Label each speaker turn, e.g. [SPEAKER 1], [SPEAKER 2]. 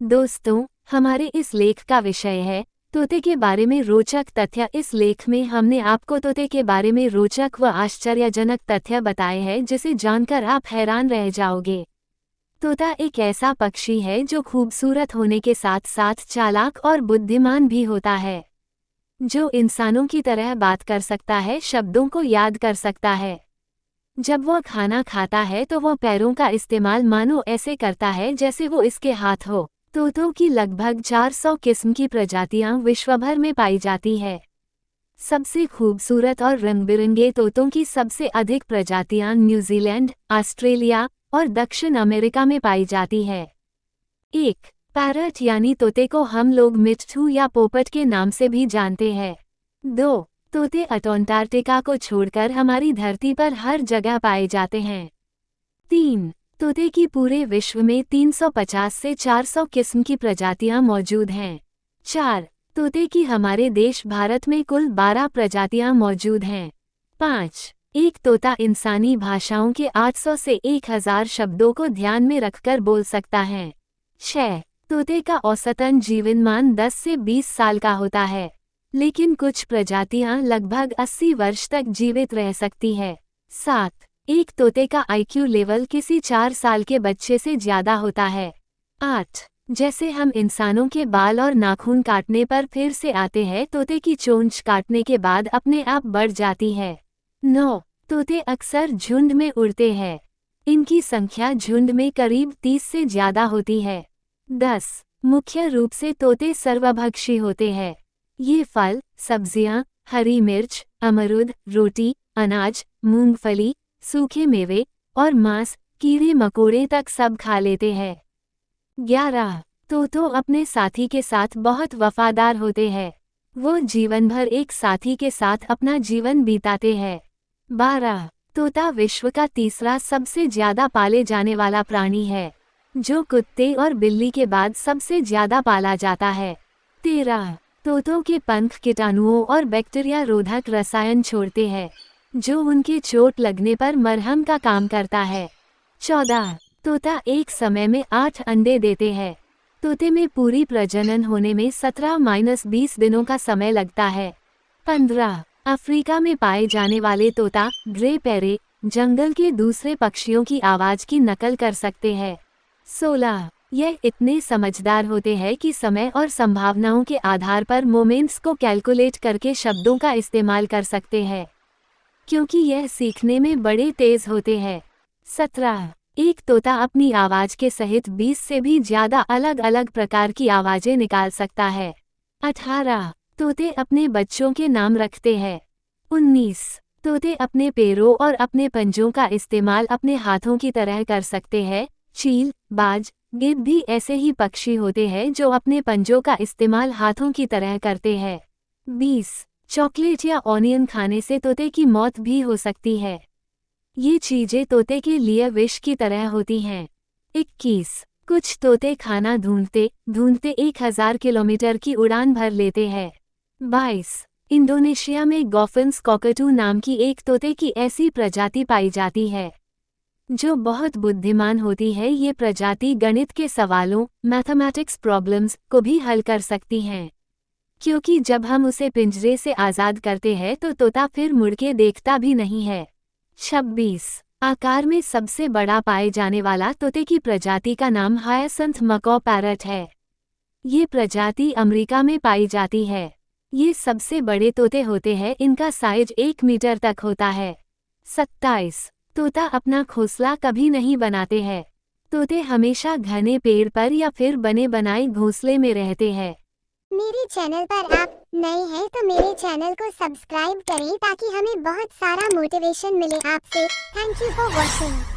[SPEAKER 1] दोस्तों, हमारे इस लेख का विषय है तोते के बारे में रोचक तथ्य। इस लेख में हमने आपको तोते के बारे में रोचक व आश्चर्यजनक तथ्य बताए हैं जिसे जानकर आप हैरान रह जाओगे। तोता एक ऐसा पक्षी है जो खूबसूरत होने के साथ साथ चालाक और बुद्धिमान भी होता है, जो इंसानों की तरह बात कर सकता है, शब्दों को याद कर सकता है। जब वह खाना खाता है तो वह पैरों का इस्तेमाल मानो ऐसे करता है जैसे वो इसके हाथ हो। तोतों की लगभग 400 किस्म की प्रजातियां विश्वभर में पाई जाती है। सबसे खूबसूरत और रंग-बिरंगे तोतों की सबसे अधिक प्रजातियां न्यूजीलैंड, ऑस्ट्रेलिया और दक्षिण अमेरिका में पाई जाती है। 1. पैरट यानी तोते को हम लोग मिट्ठू या पोपट के नाम से भी जानते हैं। 2. तोते अंटार्कटिका को छोड़कर हमारी धरती पर हर जगह पाए जाते हैं। 3. तोते की पूरे विश्व में 350 से 400 किस्म की प्रजातियां मौजूद हैं। 4. तोते की हमारे देश भारत में कुल 12 प्रजातियां मौजूद हैं। 5. एक तोता इंसानी भाषाओं के 800 से 1000 शब्दों को ध्यान में रखकर बोल सकता है। 6. तोते का औसतन जीवनमान 10 से 20 साल का होता है, लेकिन कुछ प्रजातियां लगभग 80 वर्ष तक जीवित रह सकती है। 7. एक तोते का आईक्यू लेवल किसी 4 साल के बच्चे से ज्यादा होता है। 8. जैसे हम इंसानों के बाल और नाखून काटने पर फिर से आते हैं, तोते की चोंच काटने के बाद अपने आप बढ़ जाती है। 9. तोते अक्सर झुंड में उड़ते हैं। इनकी संख्या झुंड में करीब 30 से ज्यादा होती है। 10. मुख्य रूप से तोते सर्वभक्षी होते हैं। ये फल, सब्जियां, हरी मिर्च, अमरूद, रोटी, अनाज, मूंगफली, सूखे मेवे और मांस, कीड़े मकोड़े तक सब खा लेते हैं। 11. तोते अपने साथी के साथ बहुत वफादार होते हैं। वो जीवन भर एक साथी के साथ अपना जीवन बिताते हैं। 12. तोता विश्व का तीसरा सबसे ज्यादा पाले जाने वाला प्राणी है, जो कुत्ते और बिल्ली के बाद सबसे ज्यादा पाला जाता है। 13. तोतों के पंख कीटाणुओं और बैक्टीरिया रोधक रसायन छोड़ते हैं, जो उनके चोट लगने पर मरहम का काम करता है। 14. तोता एक समय में 8 अंडे देते हैं। तोते में पूरी प्रजनन होने में 17-20 दिनों का समय लगता है। 15. अफ्रीका में पाए जाने वाले तोता ग्रे पैरे जंगल के दूसरे पक्षियों की आवाज की नकल कर सकते हैं। 16. यह इतने समझदार होते हैं कि समय और संभावनाओं के आधार पर मोमेंट्स को कैलकुलेट करके शब्दों का इस्तेमाल कर सकते हैं, क्योंकि यह सीखने में बड़े तेज होते हैं। 17. एक तोता अपनी आवाज के सहित 20 से भी ज्यादा अलग अलग प्रकार की आवाजें निकाल सकता है। 18. तोते अपने बच्चों के नाम रखते हैं। 19. तोते अपने पैरों और अपने पंजों का इस्तेमाल अपने हाथों की तरह कर सकते हैं। चील, बाज, गिद्ध भी ऐसे ही पक्षी होते हैं जो अपने पंजों का इस्तेमाल हाथों की तरह करते हैं। 20. चॉकलेट या ऑनियन खाने से तोते की मौत भी हो सकती है। ये चीजें तोते के लिए विष की तरह होती हैं। 21. कुछ तोते खाना ढूंढते ढूंढते 1000 किलोमीटर की उड़ान भर लेते हैं। 22. इंडोनेशिया में गॉफिन्स कॉकटू नाम की एक तोते की ऐसी प्रजाति पाई जाती है, जो बहुत बुद्धिमान होती है। ये प्रजाति गणित के सवालों, मैथमेटिक्स प्रॉब्लम्स को भी हल कर सकती हैं, क्योंकि जब हम उसे पिंजरे से आज़ाद करते हैं तो तोता फिर मुड़ के देखता भी नहीं है। 26. आकार में सबसे बड़ा पाए जाने वाला तोते की प्रजाति का नाम हायासिंथ मकॉ पैरट है। ये प्रजाति अमेरिका में पाई जाती है। ये सबसे बड़े तोते होते हैं, इनका साइज 1 मीटर तक होता है। 27. तोता अपना घोंसला कभी नहीं बनाते हैं। तोते हमेशा घने पेड़ पर या फिर बने बनाए घोंसले में रहते हैं।
[SPEAKER 2] मेरे चैनल पर आप नए हैं तो मेरे चैनल को सब्सक्राइब करें ताकि हमें बहुत सारा मोटिवेशन मिले आपसे। Thank you for watching.